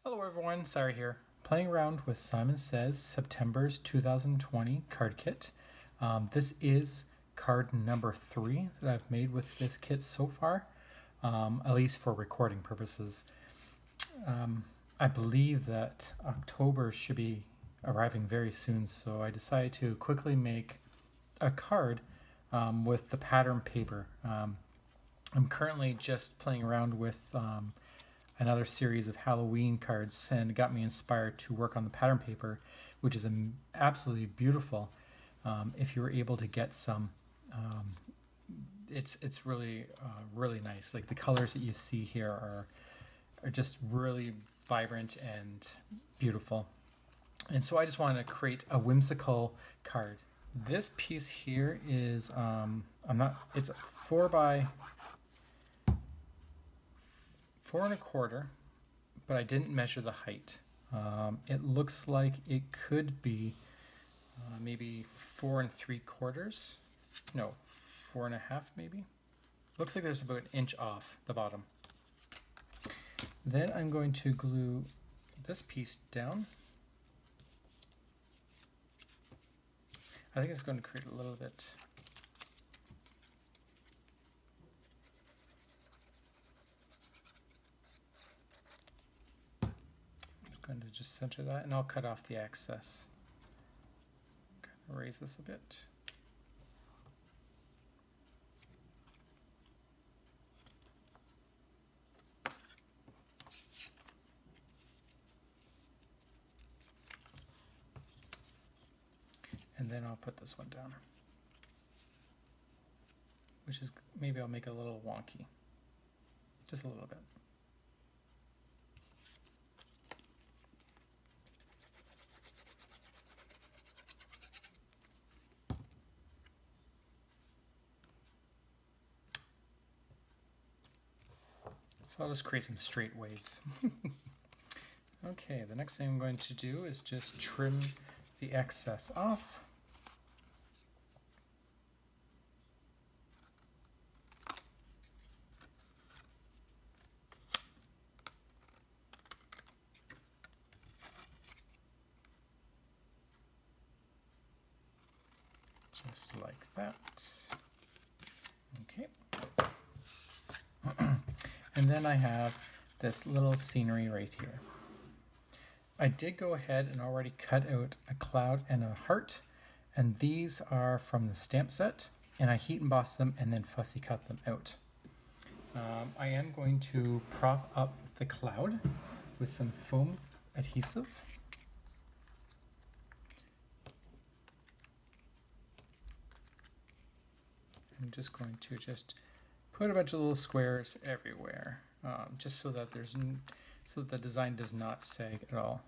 Hello everyone, Sarah here. Playing around with Simon Says September's 2020 card kit. This is card number 3 that I've made with this kit so far, at least for recording purposes. I believe that October should be arriving very soon, so I decided to quickly make a card with the pattern paper. I'm currently just playing around with another series of Halloween cards, and it got me inspired to work on the pattern paper, which is absolutely beautiful. If you were able to get some, it's really really nice. Like the colors that you see here are just really vibrant and beautiful. And so I just wanted to create a whimsical card. This piece here is it's 4 by 4 1/4, but I didn't measure the height. It looks like it could be maybe 4 3/4. No, 4 1/2 maybe. Looks like there's about an inch off the bottom. Then I'm going to glue this piece down. I think it's going to create a little bit going to just center that, and I'll cut off the excess. Kind of raise this a bit. And then I'll put this one down, which is, maybe I'll make it a little wonky, just a little bit. So I'll just create some straight waves. Okay, the next thing I'm going to do is just trim the excess off. Just like that. Okay. And then I have this little scenery right here. I did go ahead and already cut out a cloud and a heart, and these are from the stamp set, and I heat embossed them and then fussy cut them out. I am going to prop up the cloud with some foam adhesive. I'm just going to put a bunch of little squares everywhere, just so that so that the design does not sag at all.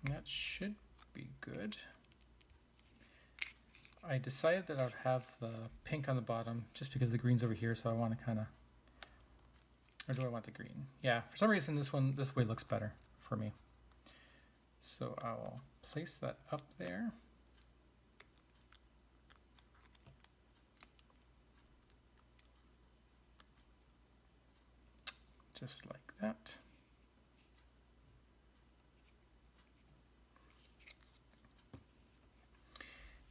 And that should be good. I decided that I'd have the pink on the bottom just because the green's over here, so I want to kind of, or do I want the green? Yeah, for some reason this way looks better for me. So I'll place that up there. Just like that.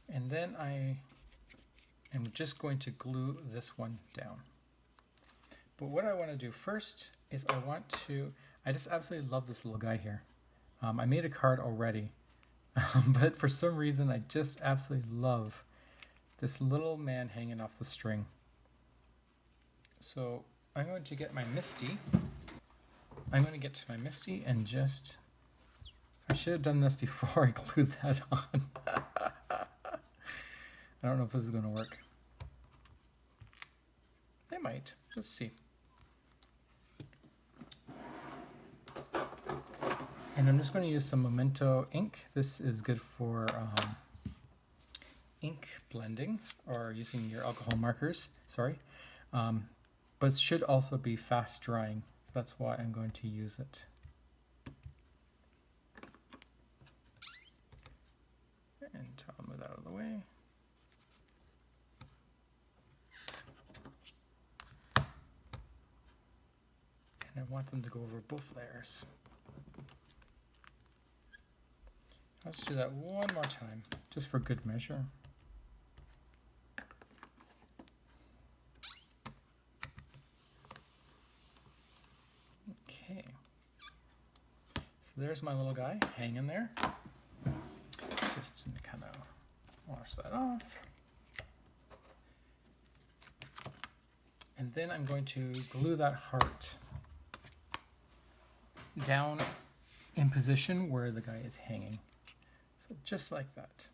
And then I am just going to glue this one down. But what I want to do first is I just absolutely love this little guy here. I made a card already, but for some reason I just absolutely love this little man hanging off the string. So I'm going to get my Misty. I'm going to get to my Misty and I should have done this before I glued that on. I don't know if this is going to work. It might. Let's see. And I'm just going to use some Memento ink. This is good for ink blending or using your alcohol markers. Sorry. But it should also be fast drying. So that's why I'm going to use it. And I'll move that out of the way. and I want them to go over both layers. Let's do that one more time, just for good measure. Okay, so there's my little guy hanging there. Just to kind of wash that off. And then I'm going to glue that heart down in position where the guy is hanging. So just like that.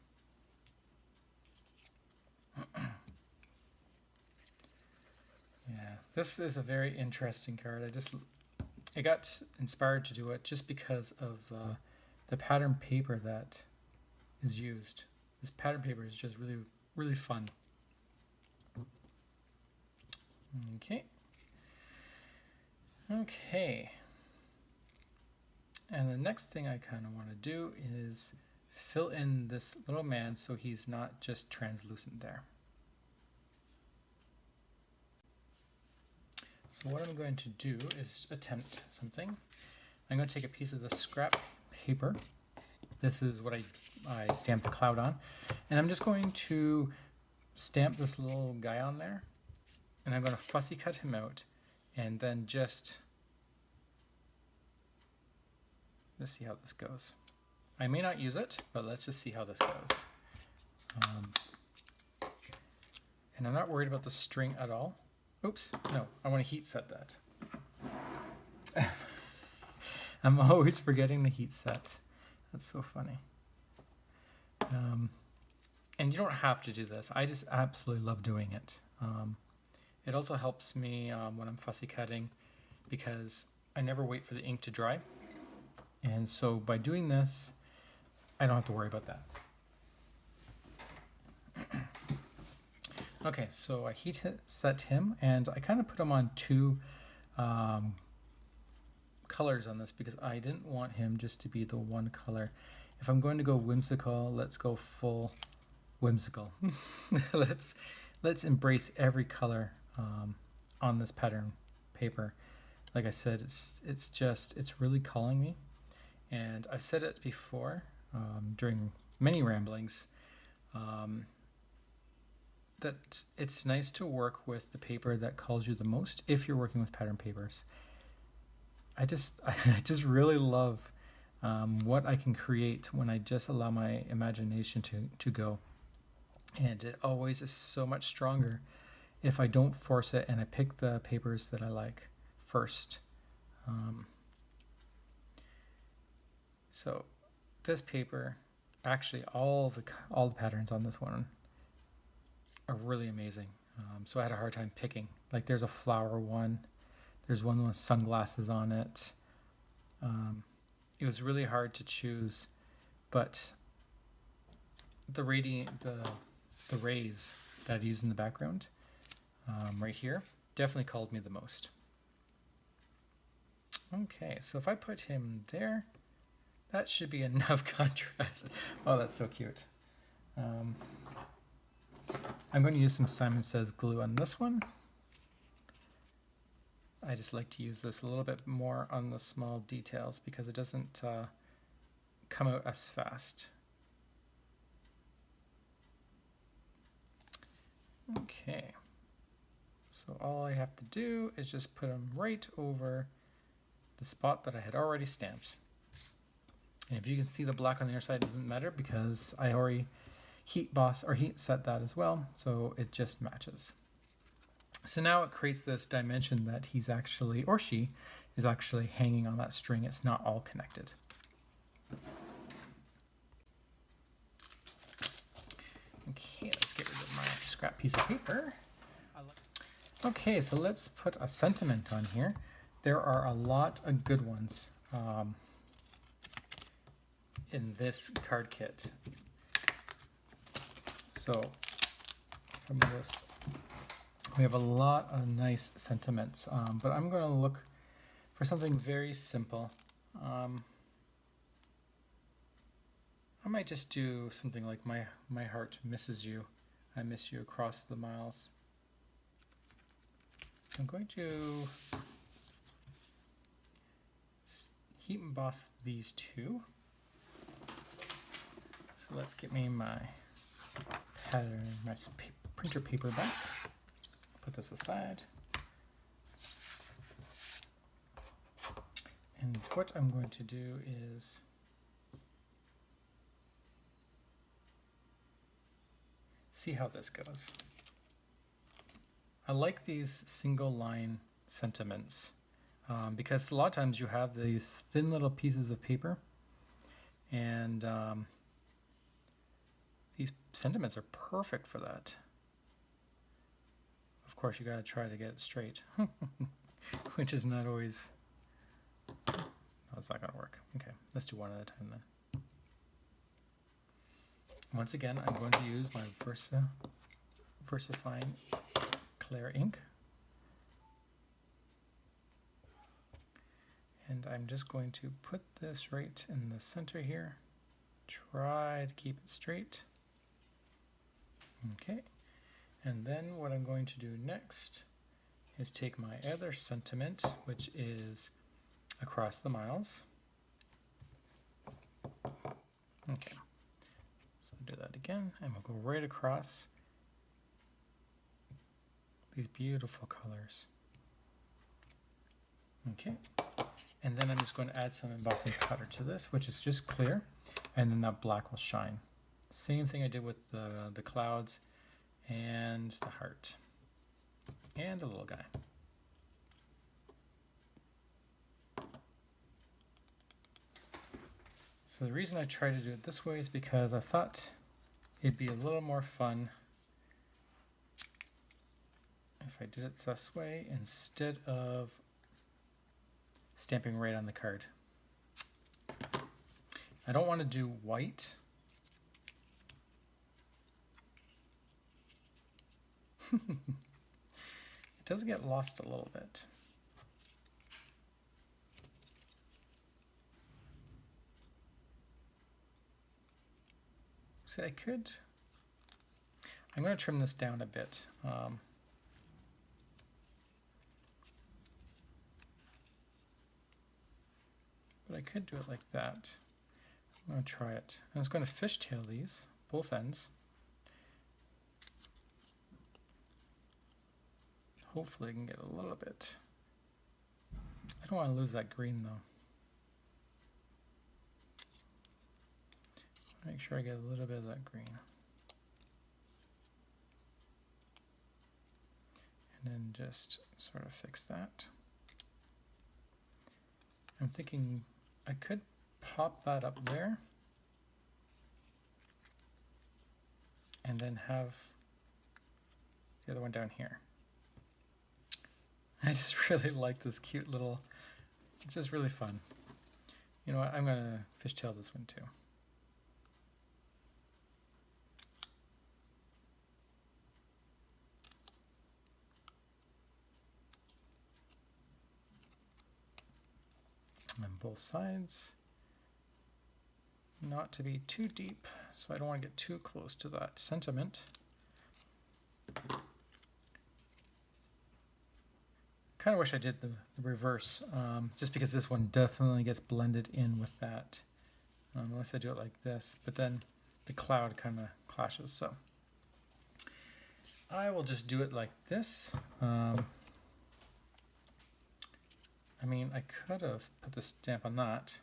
Yeah, this is a very interesting card. I got inspired to do it just because of the pattern paper that is used. This pattern paper is just really, really fun. Okay. Okay. And the next thing I kind of want to do is fill in this little man so he's not just translucent there. So what I'm going to do is attempt something. I'm going to take a piece of the scrap paper. This is what I stamped the cloud on. And I'm just going to stamp this little guy on there. And I'm going to fussy cut him out. And then just see how this goes. I may not use it, but let's just see how this goes. And I'm not worried about the string at all. Oops, no, I want to heat set that. I'm always forgetting the heat set. That's so funny. And you don't have to do this. I just absolutely love doing it. It also helps me when I'm fussy cutting because I never wait for the ink to dry. And so by doing this, I don't have to worry about that. Okay, so I heat set him, and I kind of put him on two colors on this because I didn't want him just to be the one color. If I'm going to go whimsical, let's go full whimsical. let's embrace every color on this pattern paper. Like I said, it's really calling me, and I've said it before during many ramblings. That it's nice to work with the paper that calls you the most if you're working with pattern papers. I just really love what I can create when I just allow my imagination to go. And it always is so much stronger if I don't force it and I pick the papers that I like first. So this paper, actually all the patterns on this one are really amazing. So I had a hard time picking. Like there's a flower one, there's one with sunglasses on it. It was really hard to choose, but the rays that I used in the background right here definitely called me the most. Okay, so if I put him there, that should be enough contrast. Oh, that's so cute. I'm going to use some Simon Says glue on this one. I just like to use this a little bit more on the small details because it doesn't come out as fast. Okay, so all I have to do is just put them right over the spot that I had already stamped. And if you can see the black on the other side, it doesn't matter because I already heat set that as well, so it just matches. So now it creates this dimension that he's actually, or she, is actually hanging on that string. It's not all connected. Okay, let's get rid of my scrap piece of paper. Okay, so let's put a sentiment on here. There are a lot of good ones in this card kit. So from this, we have a lot of nice sentiments, but I'm going to look for something very simple. I might just do something like my heart misses you. I miss you across the miles. I'm going to heat emboss these two. So let's get me my pattern, my printer paper back. Put this aside. And what I'm going to do is see how this goes. I like these single line sentiments because a lot of times you have these thin little pieces of paper, and these sentiments are perfect for that. Of course, you got to try to get it straight, which is not always. No, it's not going to work. Okay, let's do one at a time then. Once again, I'm going to use my VersaFine Clear ink. And I'm just going to put this right in the center here. Try to keep it straight. Okay. And then what I'm going to do next is take my other sentiment, which is across the miles. Okay. So do that again, and we'll go right across these beautiful colors. Okay. And then I'm just going to add some embossing powder to this, which is just clear, and then that black will shine. Same thing I did with the clouds and the heart and the little guy. So the reason I try to do it this way is because I thought it'd be a little more fun if I did it this way instead of stamping right on the card. I don't want to do white. It does get lost a little bit. See, I'm going to trim this down a bit. But I could do it like that. I'm going to try it. I'm just going to fishtail these, both ends. Hopefully I can get a little bit. I don't want to lose that green though. Make sure I get a little bit of that green. And then just sort of fix that. I'm thinking I could pop that up there and then have the other one down here. I just really like this cute little, it's just really fun. You know what, I'm going to fishtail this one too. On both sides, not to be too deep, so I don't want to get too close to that sentiment. Kind of wish I did the reverse, just because this one definitely gets blended in with that, unless I do it like this, but then the cloud kind of clashes, so I will just do it like this. I mean, I could have put the stamp on that,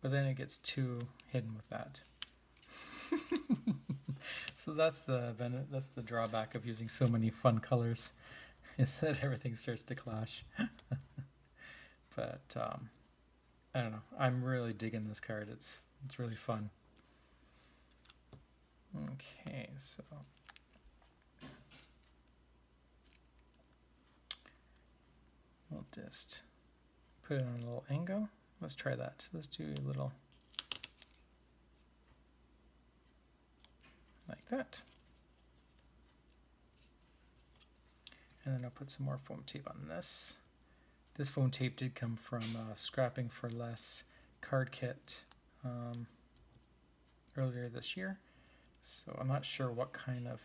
but then it gets too hidden with that. So that's the drawback of using so many fun colors, is that everything starts to clash. But I don't know. I'm really digging this card. It's really fun. Okay, so we'll just put it on a little angle. Let's try that. Let's do a little like that. And then I'll put some more foam tape on this. This foam tape did come from Scrapping for Less card kit earlier this year. So I'm not sure what kind of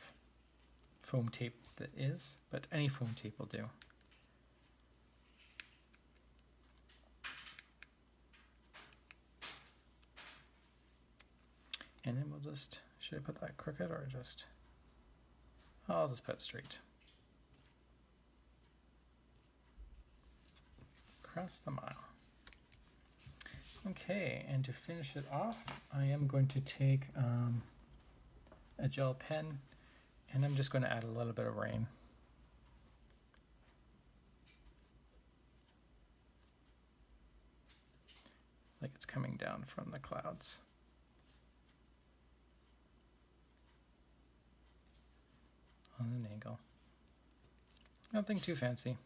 foam tape that is, but any foam tape will do. just, should I put that crooked or just, I'll just put it straight. Across the mile. Okay, and to finish it off, I am going to take a gel pen, and I'm just going to add a little bit of rain. Like it's coming down from the clouds. On an angle. Nothing too fancy.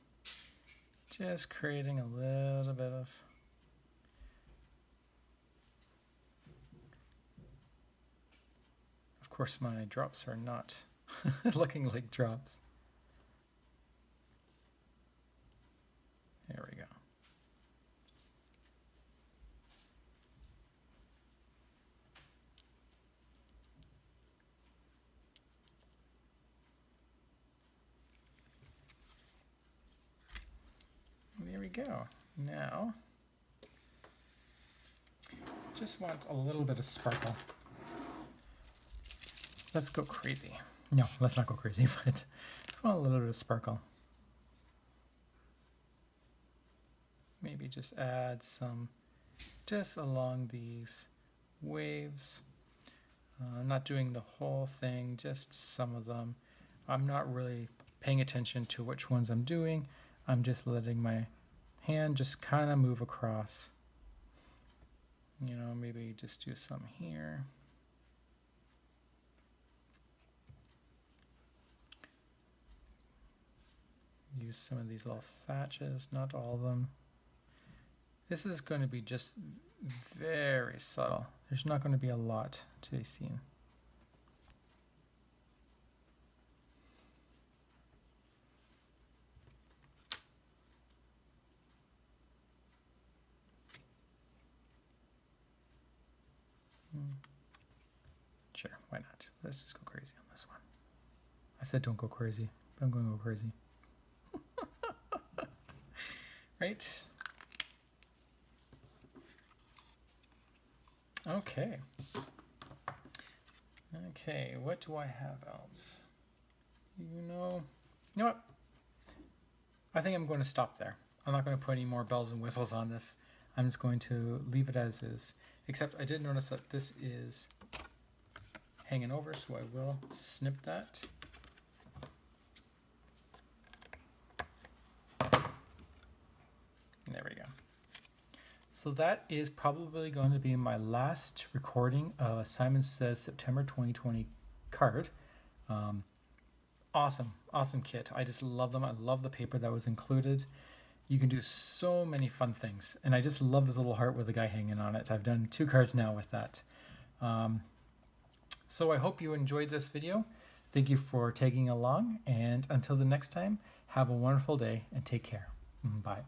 Just creating a little bit of course my drops are not looking like drops. There we go. There we go. Now, just want a little bit of sparkle. Let's go crazy. No, let's not go crazy, but just want a little bit of sparkle. Maybe just add some just along these waves. I'm not doing the whole thing, just some of them. I'm not really paying attention to which ones I'm doing. I'm just letting my hand just kind of move across. You know, maybe just do some here. Use some of these little thatches, not all of them. This is going to be just very subtle. There's not going to be a lot to be seen. Sure, why not? Let's just go crazy on this one. I said don't go crazy, but I'm going to go crazy. Right? Okay. Okay, what do I have else? You know what? I think I'm going to stop there. I'm not going to put any more bells and whistles on this. I'm just going to leave it as is. Except I did notice that this is hanging over, so I will snip that. There we go. So that is probably going to be my last recording of Simon Says September 2020 card. Awesome kit. I just love them. I love the paper that was included. You can do so many fun things. And I just love this little heart with a guy hanging on it. I've done 2 cards now with that. So I hope you enjoyed this video. Thank you for tagging along. And until the next time, have a wonderful day and take care. Bye.